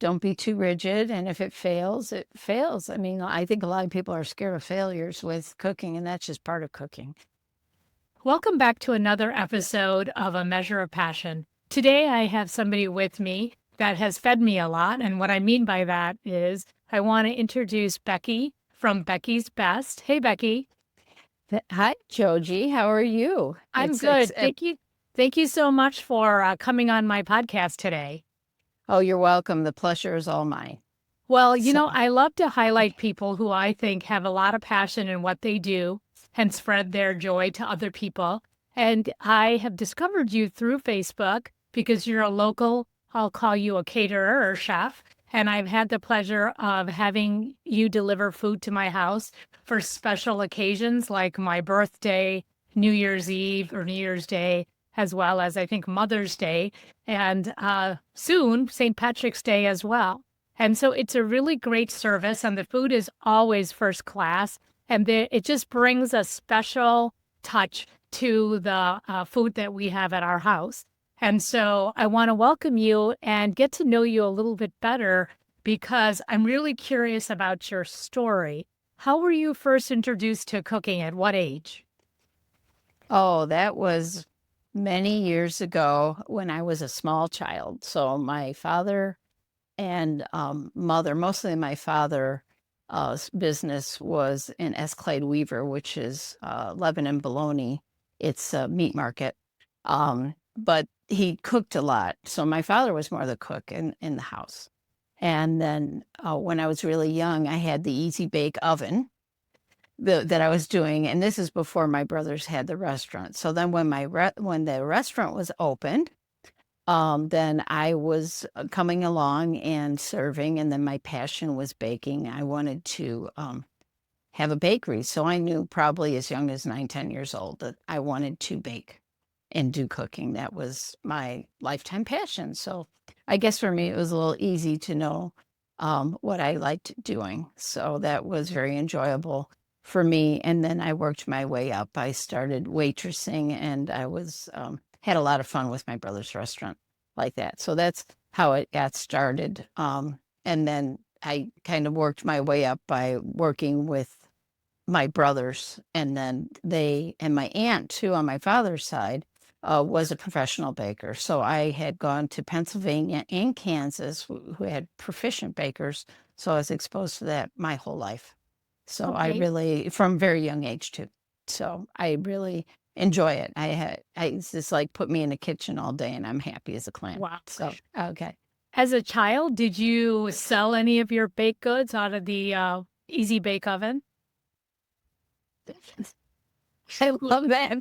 don't be too rigid. And if it fails, it fails. I mean, I think a lot of people are scared of failures with cooking, and that's just part of cooking. Welcome back to another episode of A Measure of Passion. Today, I have somebody with me that has fed me a lot. And what I mean by that is I want to introduce Becky from Becky's Best. Hey, Becky. Hi, Joji. How are you? I'm good. Thank you. Thank you so much for coming on my podcast today. Oh, you're welcome. The pleasure is all mine. Well, So, I love to highlight people who I think have a lot of passion in what they do and spread their joy to other people. And I have discovered you through Facebook because you're a local, I'll call you a caterer or chef. And I've had the pleasure of having you deliver food to my house for special occasions like my birthday, New Year's Eve or New Year's Day, as well as I think Mother's Day, and soon St. Patrick's Day as well. And so it's a really great service, and the food is always first class. And it just brings a special touch to the food that we have at our house. And so I want to welcome you and get to know you a little bit better because I'm really curious about your story. How were you first introduced to cooking? At what age? oh, that was many years ago when I was a small child. So my father and mother, mostly my father, business was in Esclade Weaver, which is Lebanon bologna. It's a meat market. But he cooked a lot. So my father was more the cook in the house. And then when I was really young, I had the Easy Bake Oven that I was doing. And this is before my brothers had the restaurant. So then when when the restaurant was opened, then I was coming along and serving, and then my passion was baking. I wanted to have a bakery. So I knew probably as young as 9, 10 years old that I wanted to bake and do cooking. That was my lifetime passion. So I guess for me, it was a little easy to know what I liked doing. So that was very enjoyable for me. And then I worked my way up. I started waitressing, and I was had a lot of fun with my brother's restaurant like that. So that's how it got started. And then I kind of worked my way up by working with my brothers, and then they and my aunt too on my father's side was a professional baker. So I had gone to Pennsylvania and Kansas, who had proficient bakers. So I was exposed to that my whole life. So I Okay. really, from very young age too. So I really enjoy it. It's just like put me in the kitchen all day, and I'm happy as a clam. Wow. So okay. As a child, did you sell any of your baked goods out of the Easy Bake Oven? I love that.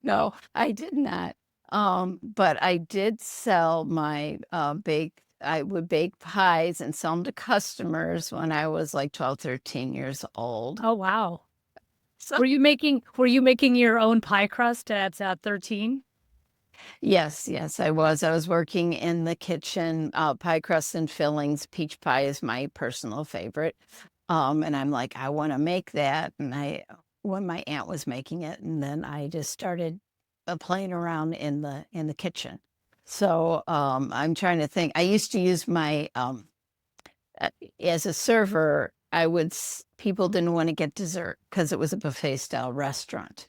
No, I did not. But I did sell my I would bake pies and sell them to customers when I was like 12, 13 years old. Oh, wow. So Were you making your own pie crust at 13? yes, yes, I was. I was working in the kitchen, pie crust and fillings. Peach pie is my personal favorite. And I'm like, I want to make that. And when my aunt was making it, and then I just started playing around in the kitchen. So I'm trying to think. I used to use my as a server. People didn't want to get dessert because it was a buffet style restaurant.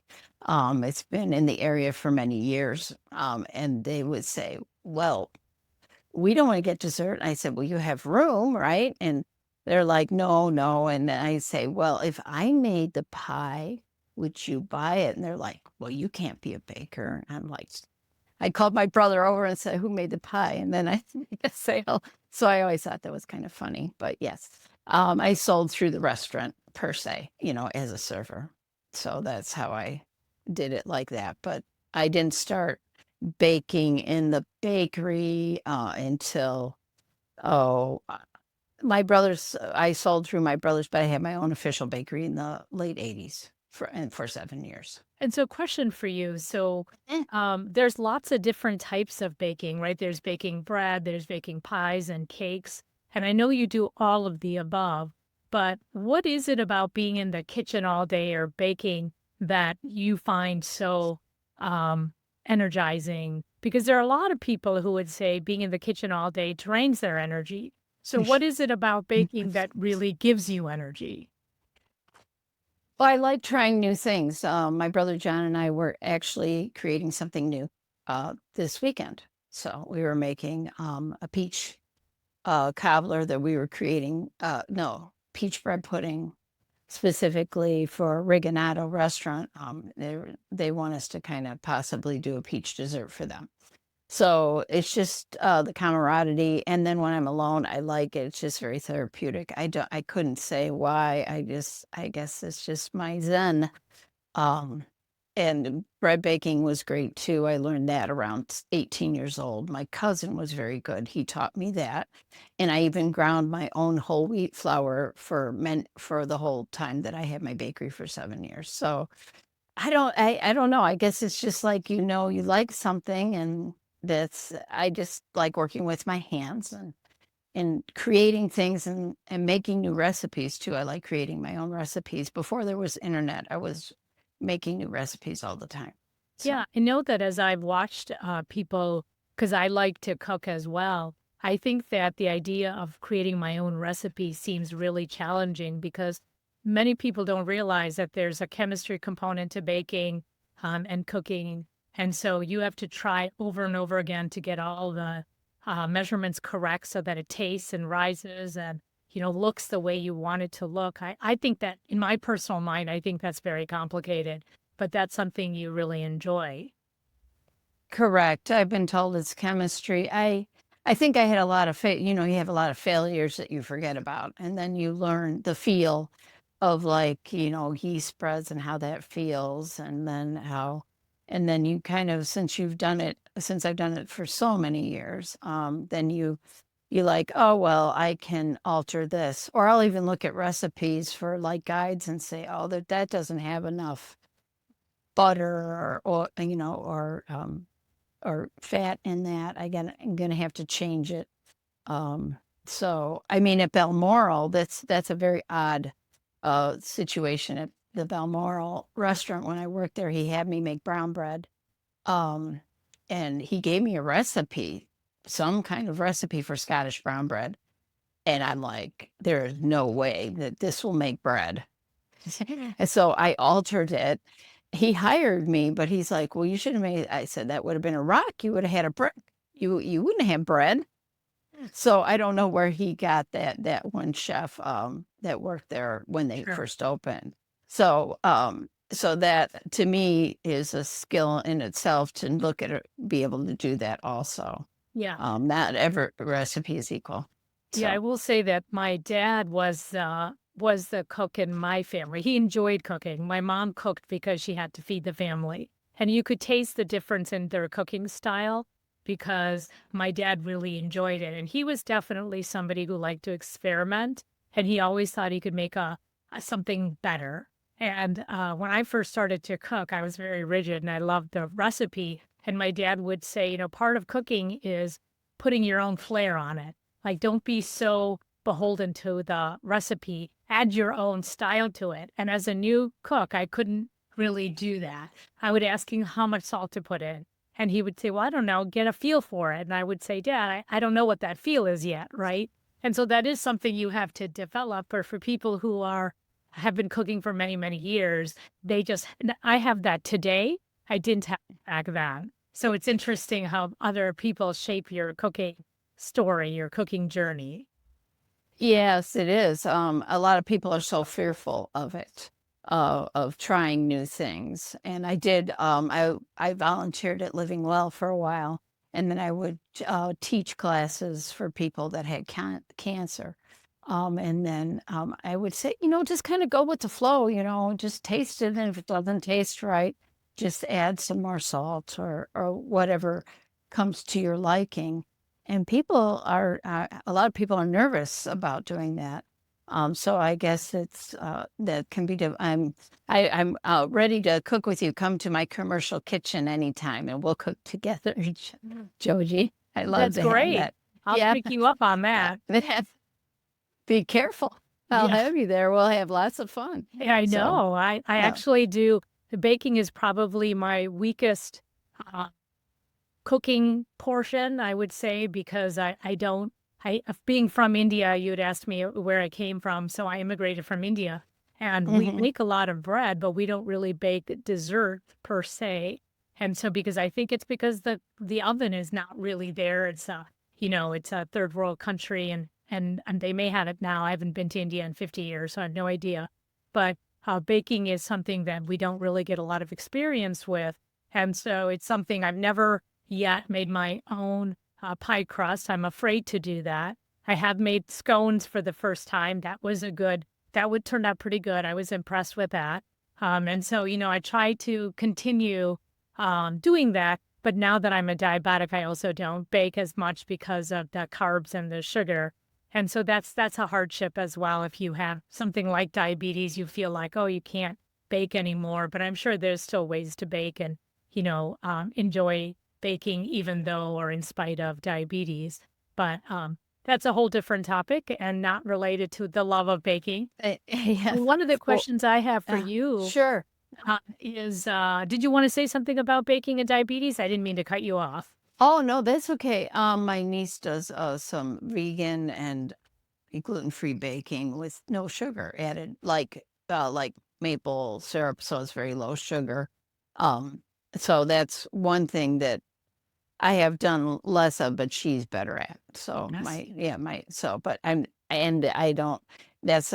It's been in the area for many years, and they would say, "Well, we don't want to get dessert." And I said, "Well, you have room, right?" And they're like, "No, no." And I say, "Well, if I made the pie, would you buy it?" And they're like, "Well, you can't be a baker." And I'm like, I called my brother over and said, "Who made the pie?" And then I made a sale. So I always thought that was kind of funny. But yes, I sold through the restaurant per se, as a server. So that's how I did it like that. But I didn't start baking in the bakery until, oh, my brothers, I sold through my brothers, but I had my own official bakery in the late 80s for 7 years. And so, question for you. So, Eh. there's lots of different types of baking, right? There's baking bread, there's baking pies and cakes. And I know you do all of the above, but what is it about being in the kitchen all day or baking that you find so energizing? Because there are a lot of people who would say being in the kitchen all day drains their energy. So what is it about baking that really gives you energy? Well, I like trying new things. My brother John and I were actually creating something new this weekend. So we were making a peach cobbler that we were creating, no, peach bread pudding specifically for a Rigonato restaurant. They want us to kind of possibly do a peach dessert for them. So it's just the camaraderie, and then when I'm alone, I like it. It's just very therapeutic. I couldn't say why. I guess it's just my zen. Um, and bread baking was great too. I learned that around 18 years old. My cousin was very good. He taught me that. And I even ground my own whole wheat flour for the whole time that I had my bakery for 7 years. So I don't know. I guess it's just like, you like something, and I just like working with my hands and creating things and making new recipes too. I like creating my own recipes. Before there was internet, I was making new recipes all the time. So Yeah, I know that as I've watched people, because I like to cook as well, I think that the idea of creating my own recipe seems really challenging because many people don't realize that there's a chemistry component to baking and cooking. And so you have to try over and over again to get all the measurements correct so that it tastes and rises and, looks the way you want it to look. I think that in my personal mind, I think that's very complicated, but that's something you really enjoy. correct. I've been told it's chemistry. I think I had a lot of you have a lot of failures that you forget about, and then you learn the feel of, like, yeast spreads and how that feels, and then you kind of, since I've done it for so many years, then you like, oh well, I can alter this, or I'll even look at recipes for like guides and say, oh, that doesn't have enough butter or fat in that. I'm gonna have to change it. So I mean, at Balmoral, that's a very odd situation. At the Balmoral restaurant, when I worked there, he had me make brown bread. Um, and he gave me a recipe, some kind of recipe for Scottish brown bread. And I'm like, there is no way that this will make bread. And so I altered it. He hired me, but he's like, well, you should have made, I said, that would have been a rock. You would have had a brick. You wouldn't have bread. So I don't know where he got that one chef that worked there when they Sure. first opened. So that to me is a skill in itself to look at it, be able to do that also. Yeah. Not every recipe is equal. Yeah, I So will say that my dad was the cook in my family. He enjoyed cooking. My mom cooked because she had to feed the family. And you could taste the difference in their cooking style because my dad really enjoyed it. And he was definitely somebody who liked to experiment and he always thought he could make a something better. And when I first started to cook, I was very rigid and I loved the recipe. And my dad would say, part of cooking is putting your own flair on it. Like, don't be so beholden to the recipe, add your own style to it. And as a new cook, I couldn't really do that. I would ask him how much salt to put in. And he would say, well, I don't know, get a feel for it. And I would say, Dad, I don't know what that feel is yet, right? And so that is something you have to develop. Or for people who have been cooking for many, many years, I have that today. I didn't have it back then. So it's interesting how other people shape your cooking story, your cooking journey. yes, it is. A lot of people are so fearful of it, of trying new things. And I volunteered at Living Well for a while, and then I would teach classes for people that had cancer. And then I would say, just kind of go with the flow, just taste it. And if it doesn't taste right, just add some more salt or whatever comes to your liking. And a lot of people are nervous about doing that. So I guess that can be, I'm ready to cook with you. Come to my commercial kitchen anytime and we'll cook together, Joji. I love That's to have great. that. I'll Yeah. pick you up on that. Be careful. I'll Yeah, have you there. We'll have lots of fun. yeah, I So, know. I yeah. actually do. The baking is probably my weakest uh, cooking portion, I would say, because I don't, being from India, you'd asked me where I came from. So I immigrated from India and we Hmm. make a lot of bread, but we don't really bake dessert per se. And so because I think it's because the oven is not really there. It's it's a third world country and they may have it now. I haven't been to India in 50 years, so I have no idea. But baking is something that we don't really get a lot of experience with. And so it's something I've never yet made my own pie crust. I'm afraid to do that. I have made scones for the first time. That would turn out pretty good. I was impressed with that. And so, I try to continue doing that. But now that I'm a diabetic, I also don't bake as much because of the carbs and the sugar. And so that's a hardship as well. If you have something like diabetes, you feel like, oh, you can't bake anymore. But I'm sure there's still ways to bake and, enjoy baking even though or in spite of diabetes. But that's a whole different topic and not related to the love of baking. Yeah. One of the Well, questions I have for you sure. is did you want to say something about baking and diabetes? I didn't mean to cut you off. Oh, no, that's okay. My niece does some vegan and gluten-free baking with no sugar added, like maple syrup, so it's very low sugar. Um, so that's one thing that I have done less of, but she's better at. So Yes. but I don't,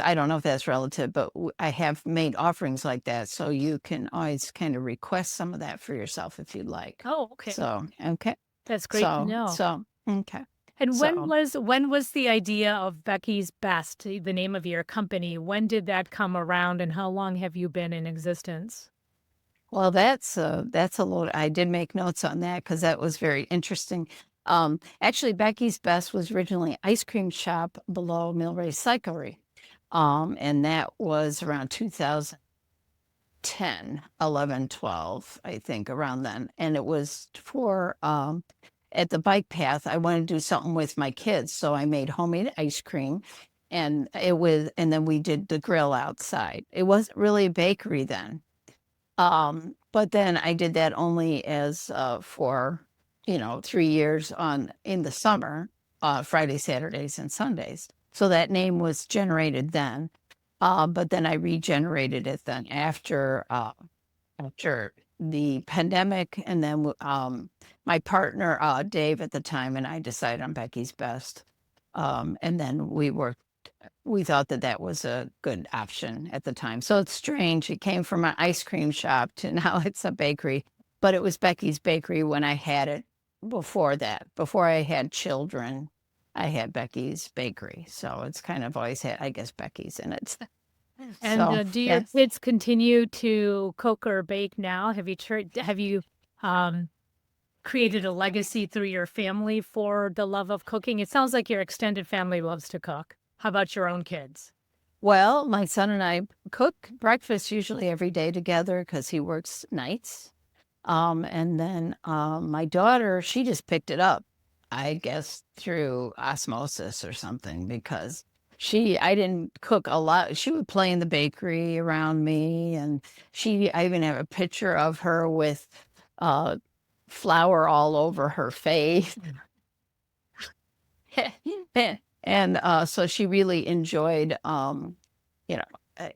I don't know if that's relative, but I have made offerings like that. So you can always kind of request some of that for yourself if you'd like. Oh, okay. So, okay. That's great to know. Okay. And So, when was the idea of Becky's Best, the name of your company? When did that come around and how long have you been in existence? well, that's a little, I did make notes on that because that was very interesting. Actually, Becky's Best was originally ice cream shop below Millrace Cyclery. And that was around 2010, 11, 12, I think, around then. And it was for at the bike path, I wanted to do something with my kids. So I made homemade ice cream and then we did the grill outside. It wasn't really a bakery then. But then I did that only as for 3 years on in the summer, Friday, Saturdays, and Sundays. So that name was generated then. But then I regenerated it then after the pandemic, and then my partner Dave at the time and I decided on Becky's Best, and then we thought that that was a good option at the time. So it's strange. It came from an ice cream shop to now it's a bakery, but it was Becky's Bakery when I had it before that. Before I had children, I had Becky's Bakery. So it's kind of always had, I guess, Becky's in it. And So, do your yes. kids continue to cook or bake now? Have you um, created a legacy through your family for the love of cooking? It sounds like your extended family loves to cook. How about your own kids? Well, my son and I cook breakfast usually every day together because he works nights. And then my daughter, she just picked it up, I guess through osmosis or something, because I didn't cook a lot. She would play in the bakery around me, and I even have a picture of her with uh, flour all over her face. And so she really enjoyed, you know, uh,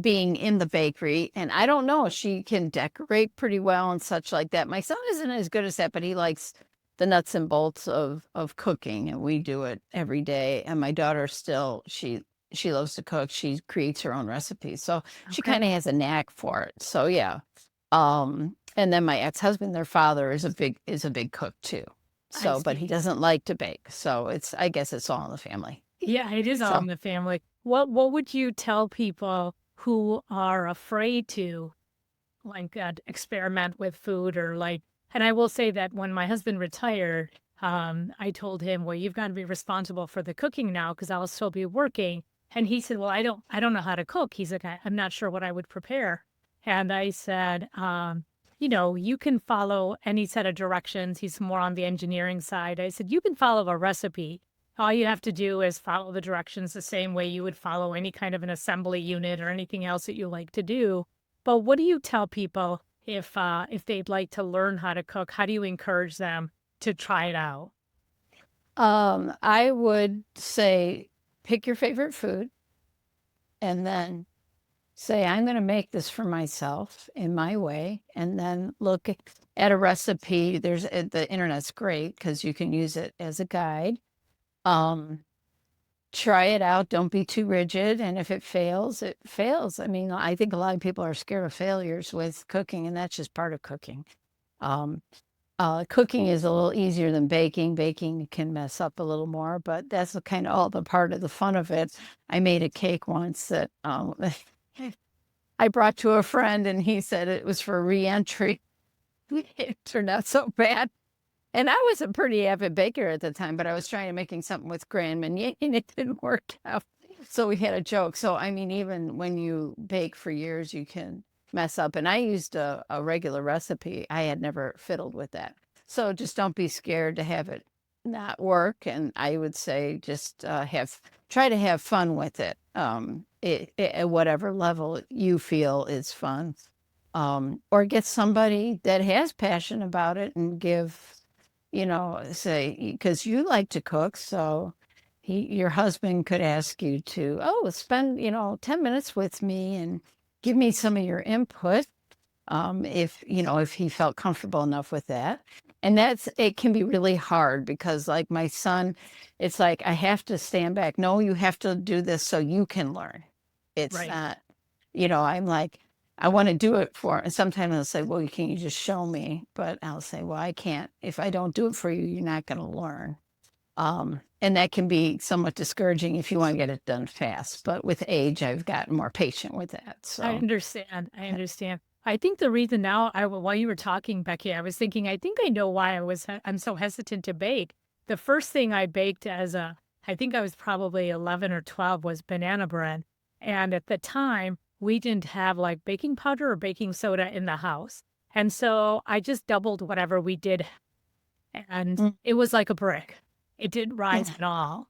being in the bakery. And I don't know, she can decorate pretty well and such like that. My son isn't as good as that, but he likes the nuts and bolts of cooking, and we do it every day. And my daughter still, she loves to cook. She creates her own recipes, so she Okay. kind of has a knack for it. So yeah. And then my ex-husband, their father, is a big cook too. I So, but he see. doesn't like to bake. So I guess it's all in the family. Yeah, it is all So, in the family. What would you tell people who are afraid to experiment with food or and I will say that when my husband retired, I told him, well, you've got to be responsible for the cooking now because I'll still be working. And he said, well, I don't know how to cook. He's like, I'm not sure what I would prepare. And I said, you can follow any set of directions. He's more on the engineering side. I said, you can follow a recipe. All you have to do is follow the directions the same way you would follow any kind of an assembly unit or anything else that you like to do. But what do you tell people if they'd like to learn how to cook? How do you encourage them to try it out? I would say pick your favorite food and then say, I'm going to make this for myself in my way. And then look at a recipe. The internet's great because you can use it as a guide. Um, Try it out. Don't be too rigid. And if it fails, it fails. I mean, I think a lot of people are scared of failures with cooking, and that's just part of cooking. Um, Cooking is a little easier than baking. Baking can mess up a little more, but that's kind of all the part of the fun of it. I made a cake once that I brought to a friend, and he said it was for reentry. It turned out so bad. And I was a pretty avid baker at the time, but I was trying to making something with Grand Marnier and it didn't work out. So we had a joke. So I mean, even when you bake for years, you can mess up. And I used a regular recipe. I had never fiddled with that. So just don't be scared to have it not work. And I would say just try to have fun with it. At whatever level you feel is fun. Or get somebody that has passion about it and say, because you like to cook, so your husband could ask you to, oh, spend, 10 minutes with me and give me some of your input. If he felt comfortable enough with that. And it can be really hard because like my son, it's like, I have to stand back. No, you have to do this so you can learn. It's Right. not, I'm like, I want to do it for, and sometimes they'll say, well, can you just show me? But I'll say, well, I can't. If I don't do it for you, you're not going to learn. And that can be somewhat discouraging if you want to get it done fast. But with age, I've gotten more patient with that. I So, understand. I understand. I think the reason now, while you were talking, Becky, I was thinking, I think I know why I'm so hesitant to bake. The first thing I baked I think I was probably 11 or 12, was banana bread. And at the time, we didn't have like baking powder or baking soda in the house. And so I just doubled whatever we did. And mm, it was like a brick. It didn't rise at all.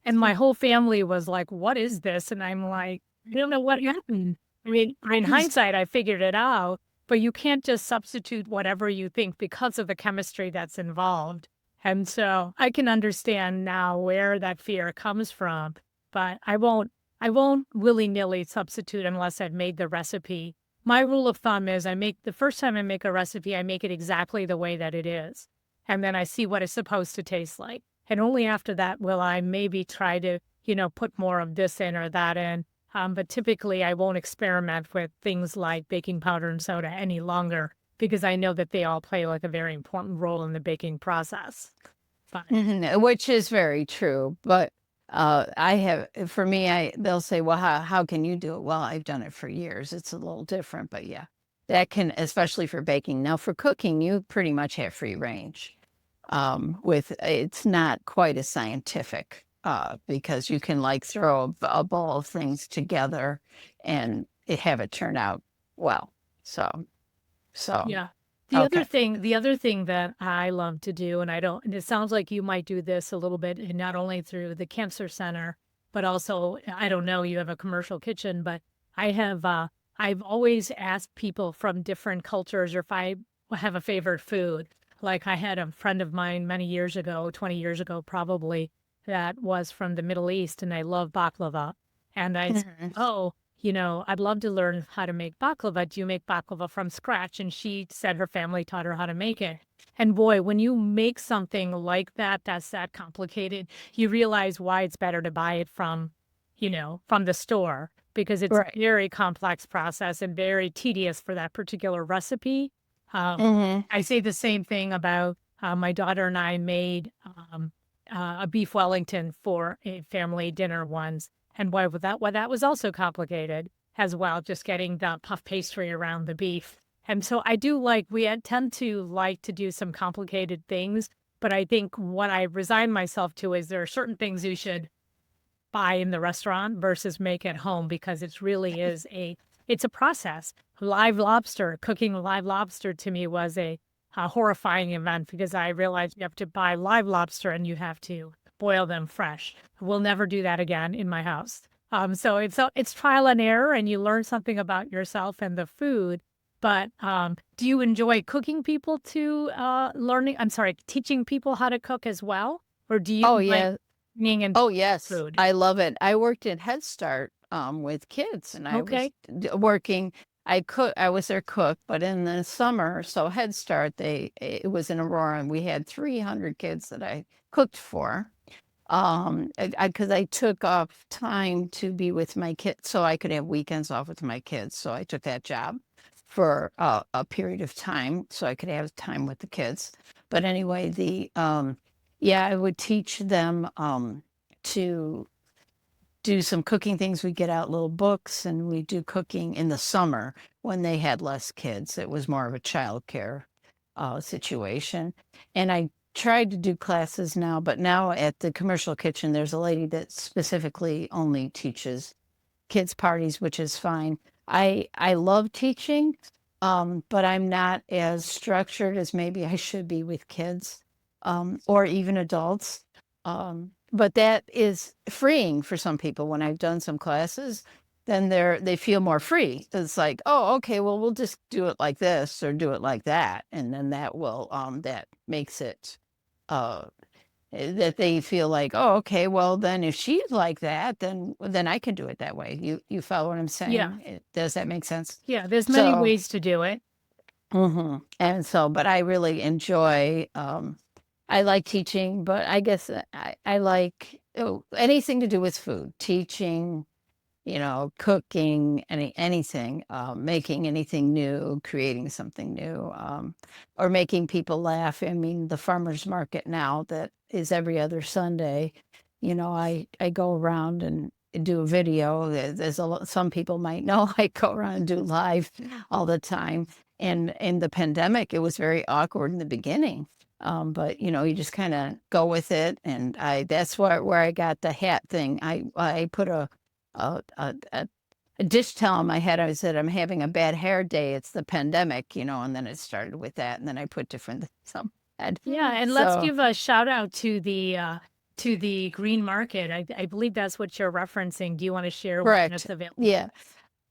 And my whole family was like, "What is this?" And I'm like, "I don't know what happened." I mean, in hindsight, I figured it out, but you can't just substitute whatever you think because of the chemistry that's involved. And so I can understand now where that fear comes from, but I won't willy-nilly substitute unless I've made the recipe. My rule of thumb is the first time I make a recipe, I make it exactly the way that it is. And then I see what it's supposed to taste like. And only after that will I maybe try to, put more of this in or that in. But typically I won't experiment with things like baking powder and soda any longer because I know that they all play like a very important role in the baking process. But which is very true. But for me, they'll say, well, how can you do it? Well, I've done it for years. It's a little different, but yeah, that can, especially for baking. Now, for cooking, you pretty much have free range. It's not quite as scientific because you can like throw a bowl of things together and have it turn out well. So, so yeah. okay. The other thing that I love to do, and it sounds like you might do this a little bit, and not only through the Cancer Center, but also, I don't know, you have a commercial kitchen, but I've always asked people from different cultures or if I have a favorite food. Like I had a friend of mine many years ago, 20 years ago, probably, that was from the Middle East, and I love baklava. And I said, Mhm. oh, I'd love to learn how to make baklava. Do you make baklava from scratch? And she said her family taught her how to make it. And boy, when you make something like that, that's that complicated, you realize why it's better to buy it from the store because it's a Right. very complex process and very tedious for that particular recipe. Hmm. I say the same thing about my daughter and I made a beef Wellington for a family dinner once. And that was also complicated as well, just getting the puff pastry around the beef. And so tend to like to do some complicated things. But I think what I resign myself to is there are certain things you should buy in the restaurant versus make at home because it's a process. Cooking live lobster to me was a horrifying event because I realized you have to buy live lobster and you have to boil them fresh. We'll never do that again in my house. So it's trial and error and you learn something about yourself and the food. But do you enjoy cooking people to teaching people how to cook as well? Or do you Oh, like yeah. cleaning and Oh, yes. food? I love it. I worked in Head Start with kids, and I was Okay. working. I was their cook, but in the summer, so Head Start, it was in Aurora, and we had 300 kids that I cooked for. Because I took off time to be with my kids, so I could have weekends off with my kids. So I took that job for a period of time, so I could have time with the kids. But anyway, yeah, I would teach them to do some cooking things. We get out little books, and we do cooking in the summer when they had less kids. It was more of a childcare situation, and I tried to do classes now, but now at the commercial kitchen, there's a lady that specifically only teaches kids parties, which is fine. I love teaching, but I'm not as structured as maybe I should be with kids, or even adults. But that is freeing for some people. When I've done some classes, then they feel more free. It's like, oh, okay, well, we'll just do it like this or do it like that, and then that makes it uh that they feel like, oh, okay, well, then if she's like that, then I can do it that way. You follow what I'm Yeah. saying? Does that make sense? Yeah. There's many So, ways to do it. and so, but I really enjoy. I like teaching, but I guess I like anything to do with food, teaching, cooking, anything, making anything new, creating something new, or making people laugh. I mean, the farmers market now that is every other Sunday, I go around and do a video. There's some people might know I go around and do live all the time. And in the pandemic, it was very awkward in the beginning. But you just kind of go with it, and that's where I got the hat thing. I put a dish towel on my head. I said, I'm having a bad hair day. It's the pandemic, and then it started with that. And then I put different things on my head. Yeah, and let's So, give a shout out to the green market. I believe that's what you're referencing. Do you want to share when correct. it's available? Yeah.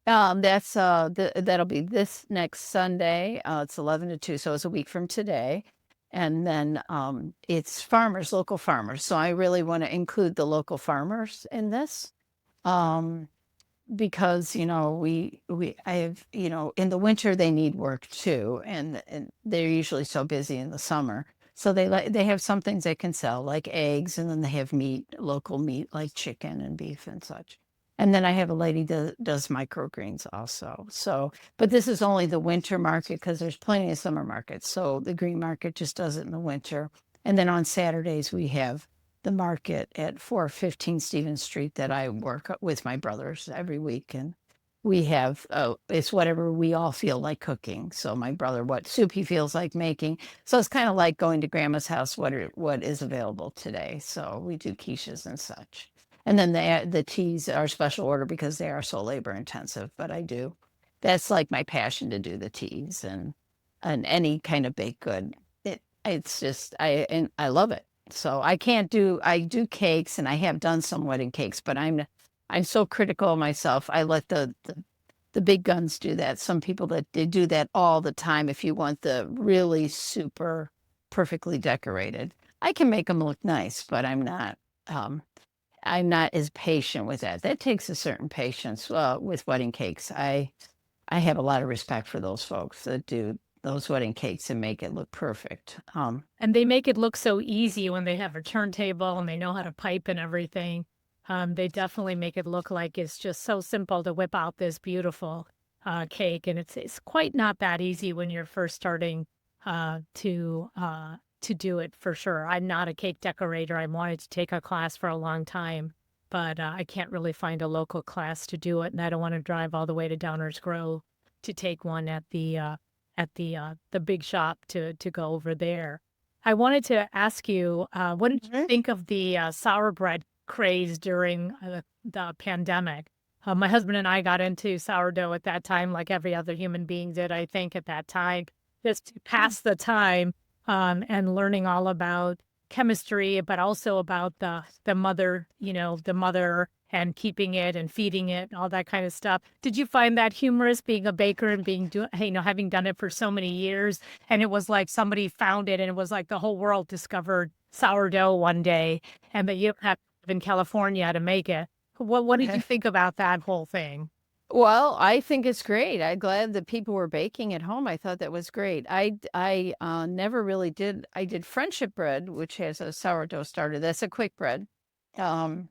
That'll be this next Sunday. It's 11 to 2, so it's a week from today. And then it's local farmers. So I really want to include the local farmers in this. Um, because I have, in the winter they need work too, and they're usually so busy in the summer, so they have some things they can sell like eggs, and then they have local meat like chicken and beef and such. And then I have a lady that does microgreens also. So, but this is only the winter market because there's plenty of summer markets, so the green market just does it in the winter. And then on Saturdays we have the market at 415 Stevens Street that I work with my brothers every week. And we have, it's whatever we all feel like cooking. So my brother, what soup he feels like making. So it's kind of like going to grandma's house, what is available today. So we do quiches and such. And then the teas are special order because they are so labor intensive, but that's like my passion to do the teas and any kind of baked good. It's just, and I love it. So I do cakes, and I have done some wedding cakes, but I'm so critical of myself. I let the big guns do that. Some people that they do that all the time. If you want the really super perfectly decorated, I can make them look nice, but I'm not as patient with that. That takes a certain patience with wedding cakes. I have a lot of respect for those folks that do those wedding cakes and make it look perfect. And they make it look so easy when they have a turntable and they know how to pipe and everything. They definitely make it look like it's just so simple to whip out this beautiful cake, and it's quite not that easy when you're first starting to do it for sure. I'm not a cake decorator. I wanted to take a class for a long time, but I can't really find a local class to do it, and I don't want to drive all the way to Downers Grove to take one at the big shop to go over there. I wanted to ask you, what did you Mhm. think of the sour bread craze during the pandemic? My husband and I got into sourdough at that time, like every other human being did, I think, at that time, just to pass the time and learning all about chemistry, but also about the mother, the mother and keeping it and feeding it and all that kind of stuff. Did you find that humorous being a baker and having done it for so many years? And it was like somebody found it and it was like the whole world discovered sourdough one day and that you don't have to live in California to make it. What did you think about that whole thing? Well, I think it's great. I'm glad that people were baking at home. I thought that was great. I never really did. I did friendship bread, which has a sourdough starter. That's a quick bread. Um,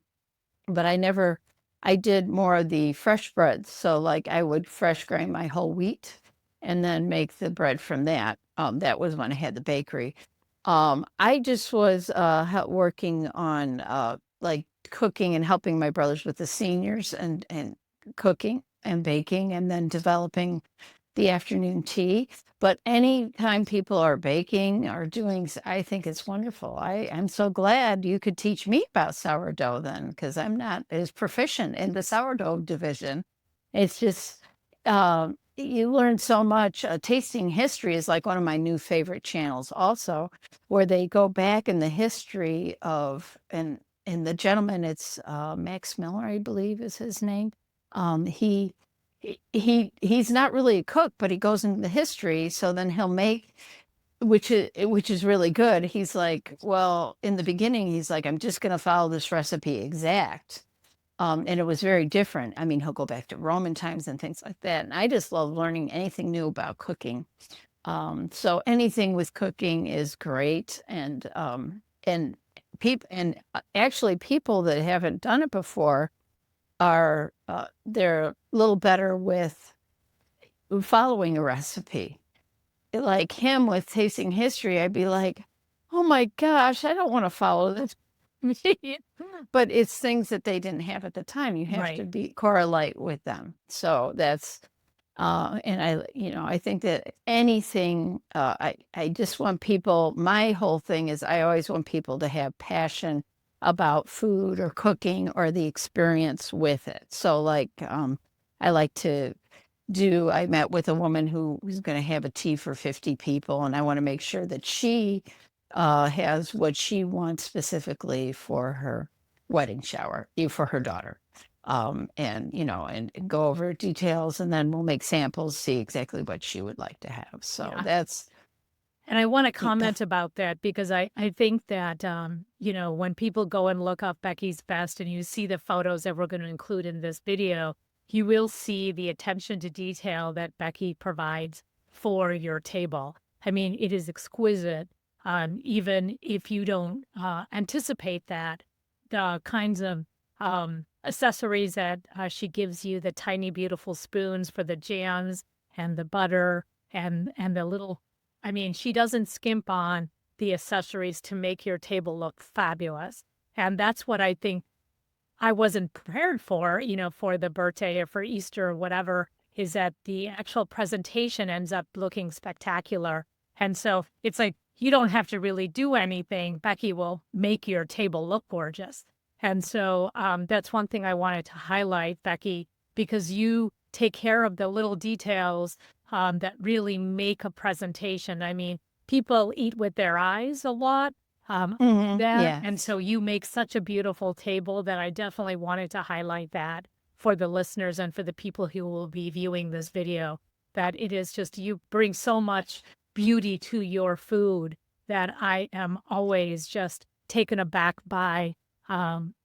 but I did more of the fresh breads. So like I would fresh grind my whole wheat and then make the bread from that. That was when I had the bakery. I just was working on like cooking and helping my brothers with the seniors and cooking and baking and then developing the afternoon tea. But anytime people are baking or I think it's wonderful. I'm so glad you could teach me about sourdough then, because I'm not as proficient in the sourdough division. It's just, you learn so much. Tasting History is like one of my new favorite channels also, where they go back in the history and the gentleman, it's Max Miller, I believe is his name. He he's not really a cook, but he goes into the history. So then he'll make, which is really good. He's like, well, in the beginning, he's like, I'm just going to follow this recipe exact. And it was very different. I mean, he'll go back to Roman times and things like that. And I just love learning anything new about cooking. So anything with cooking is great. And people, and actually people that haven't done it before are they're a little better with following a recipe. Like him with Tasting History, I'd be like, oh my gosh, I don't want to follow this. But it's things that they didn't have at the time. You have to Right. be correlate with them. So that's and I think that anything I just want people, my whole thing is I always want people to have passion about food or cooking or the experience with it. So like I like to I met with a woman who was going to have a tea for 50 people, and I want to make sure that she has what she wants specifically for her wedding shower, for her daughter. And go over details, and then we'll make samples, see exactly what she would like to have. So Yeah. that's, And I want to yeah. comment about that because I think that, when people go and look up Becky's Best and you see the photos that we're going to include in this video, you will see the attention to detail that Becky provides for your table. I mean, it is exquisite. Even if you don't anticipate that, the kinds of accessories that she gives you, the tiny, beautiful spoons for the jams and the butter and the little, I mean, she doesn't skimp on the accessories to make your table look fabulous. And that's what I think I wasn't prepared for, for the birthday or for Easter or whatever, is that the actual presentation ends up looking spectacular. And so it's like, you don't have to really do anything. Becky will make your table look gorgeous. And so that's one thing I wanted to highlight, Becky, because you take care of the little details that really make a presentation. I mean, people eat with their eyes a lot. That Yeah. and so you make such a beautiful table that I definitely wanted to highlight that for the listeners and for the people who will be viewing this video, that it is just you bring so much beauty to your food that I am always just taken aback by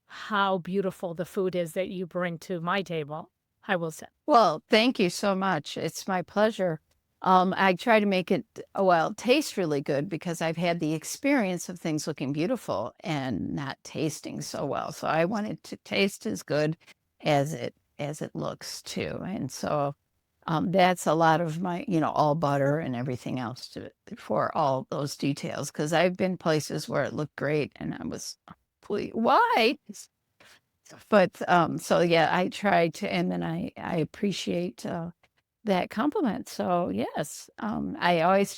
how beautiful the food is that you bring to my table, I will say. Well, thank you so much. It's my pleasure. I try to make it, well, taste really good because I've had the experience of things looking beautiful and not tasting so well. So I want it to taste as good as it looks too. And so that's a lot of my, all butter and everything else for all those details. Because I've been places where it looked great and I was, please, why? But so yeah, I try to, and then I appreciate that compliment. So yes, I always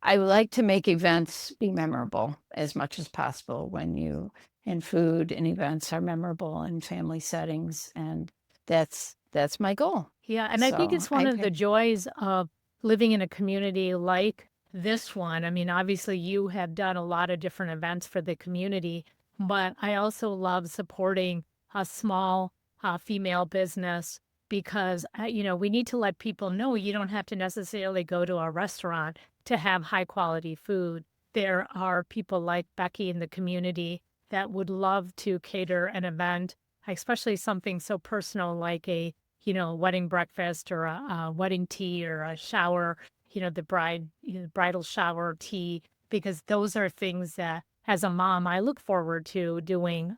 I like to make events be memorable as much as possible and food and events are memorable in family settings. And that's my goal. Yeah, and I think So it's one of the joys of living in a community like this one. I mean, obviously, you have done a lot of different events for the community, but I also love supporting a small female business because, we need to let people know you don't have to necessarily go to a restaurant to have high quality food. There are people like Becky in the community that would love to cater an event, especially something so personal like a wedding breakfast or a wedding tea or a shower, the bridal shower tea, because those are things that as a mom, I look forward to doing,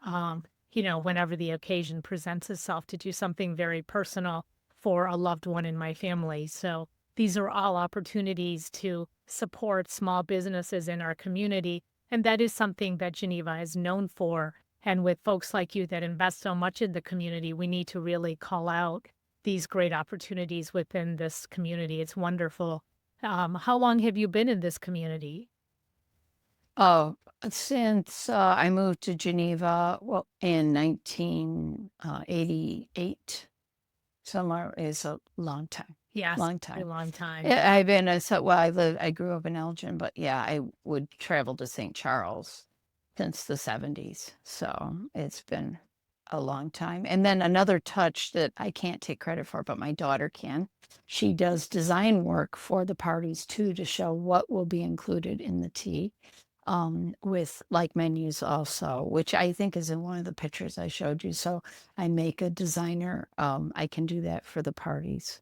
whenever the occasion presents itself to do something very personal for a loved one in my family. So these are all opportunities to support small businesses in our community. And that is something that Geneva is known for. And with folks like you that invest so much in the community, we need to really call out these great opportunities within this community. It's wonderful. How long have you been in this community? Oh, since I moved to Geneva, well, in 1988, somewhere is a long time, Yes, long a time. long time. Yeah, I've been well, I grew up in Elgin, but yeah, I would travel to St. Charles since the 70s. So it's been a long time. And then another touch that I can't take credit for, but my daughter can. She does design work for the parties too to show what will be included in the tea, with like menus also, which I think is in one of the pictures I showed you. So I make a designer. I can do that for the parties,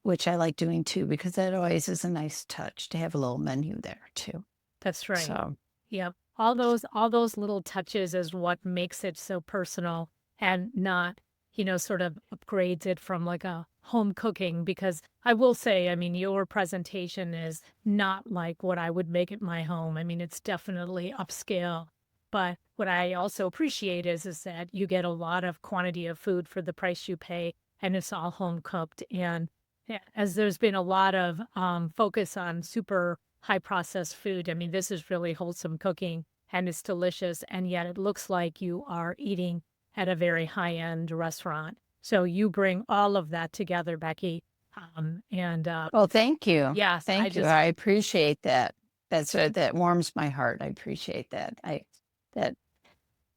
which I like doing too, because that always is a nice touch to have a little menu there too. That's right. So, Yep. All those little touches is what makes it so personal and not, sort of upgrades it from like a home cooking because I will say, I mean, your presentation is not like what I would make at my home. I mean, it's definitely upscale. But what I also appreciate is that you get a lot of quantity of food for the price you pay and it's all home cooked. And yeah, as there's been a lot of focus on super high processed food. I mean, this is really wholesome cooking and it's delicious. And yet it looks like you are eating at a very high end restaurant. So you bring all of that together, Becky. And well, thank you. yes, I Thank you. just, I appreciate that. That warms my heart. I appreciate that. That,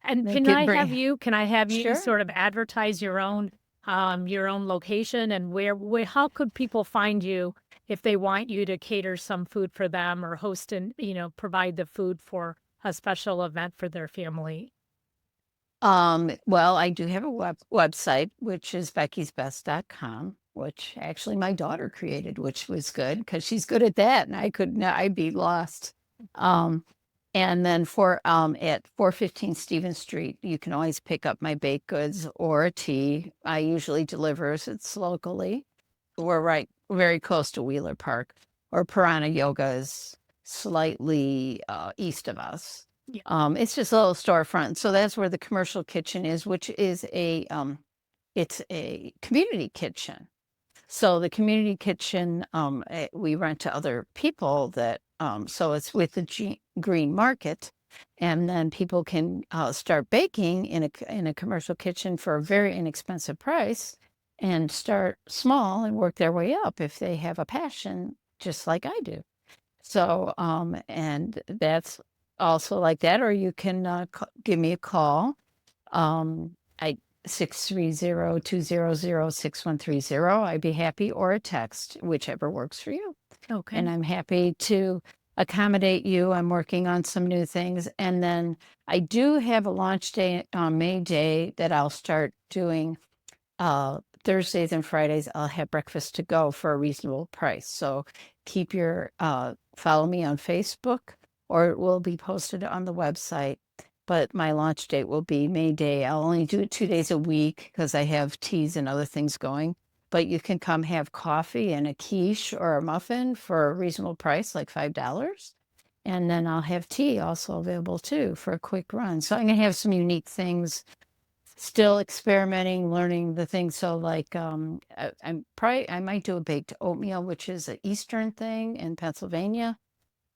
and that get bring, can I have you sure. sort of advertise your own location and where, how could people find you if they want you to cater some food for them or host and, provide the food for a special event for their family? Well, I do have a website, which is beckysbest.com, which actually my daughter created, which was good because she's good at that, and I could not, I'd be lost. Um, and then at 415 Stevens Street, you can always pick up my baked goods or a tea. I usually delivers. It's locally. We're very close to Wheeler Park, or Piranha Yoga is slightly east of us. Yeah. It's just a little storefront. So that's where the commercial kitchen is, which is it's a community kitchen. So the community kitchen, we rent to other people so it's with the Green Market, and then people can start baking in a commercial kitchen for a very inexpensive price, and start small and work their way up if they have a passion, just like I do. So, and that's also like that, or you can give me a call. I 630-200-6130. I'd be happy, or a text, whichever works for you. And Okay. I'm happy to accommodate you. I'm working on some new things. And then I do have a launch day on May Day that I'll start doing Thursdays and Fridays. I'll have breakfast to go for a reasonable price. So follow me on Facebook, or it will be posted on the website. But my launch date will be May Day. I'll only do it 2 days a week because I have teas and other things going. But you can come have coffee and a quiche or a muffin for a reasonable price, like $5. And then I'll have tea also available too for a quick run. So I'm going to have some unique things, still experimenting, learning the things. So like I might do a baked oatmeal, which is an Eastern thing in Pennsylvania.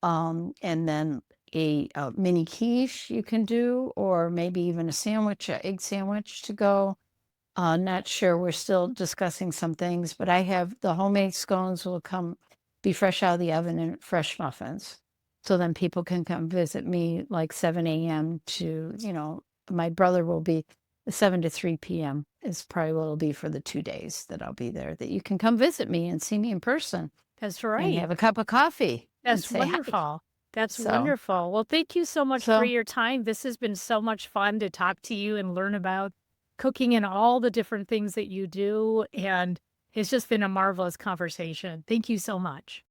And then a mini quiche you can do, or maybe even a sandwich, an egg sandwich to go. Not sure. We're still discussing some things, but I have the homemade scones will come be fresh out of the oven and fresh muffins. So then people can come visit me like 7 a.m. to, my brother will be 7 to 3 p.m. is probably what it'll be for the 2 days that I'll be there, that you can come visit me and see me in person That's and right. have a cup of coffee and That's say hi. wonderful. That's So, wonderful. Well, thank you so much for so your time. This has been so much fun to talk to you and learn about cooking and all the different things that you do. And it's just been a marvelous conversation. Thank you so much.